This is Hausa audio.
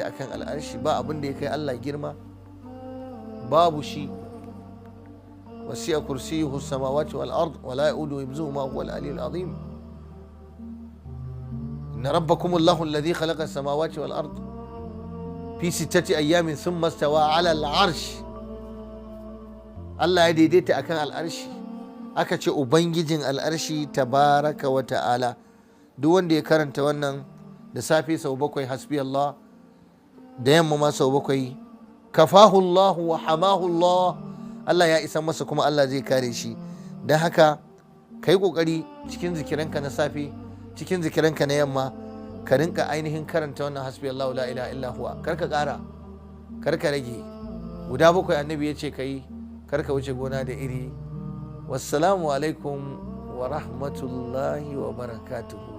akan al'arshi, ba abin da ya kai Allah girma, babu shi. wasi'a kursiyuhu as-samawati wal ard wa la ya'uduhu hifzuhuma huwa al-aliyyul azim. inna rabbakum Allahu alladhi khalaqa as-samawati wal ard fi 6 ayyamin thumma istawa 'ala al-'arsh. Allah ya daidaita akan al'arshi, aka ce ubangijin al'arshi tabaraka wa ta'ala. Duk wanda ya karanta wannan da safe sau 7 hasbi Allah, da yamma ma sau 7, kafahu Allah wa hamahu Allah, Allah ya isa masa kuma Allah zai kare shi. Don haka kai kokari cikin zikiranka na safe, cikin zikiranka na yamma, ka rinka ainihin karanta wannan hasbi Allah la ilaha illa huwa. Kar ka ƙara, kar ka rage. Guda 7 annabi ya ce kai, kar ka wuce gona da iri. Wassalamu alaikum wa rahmatullahi wa barakatuhu.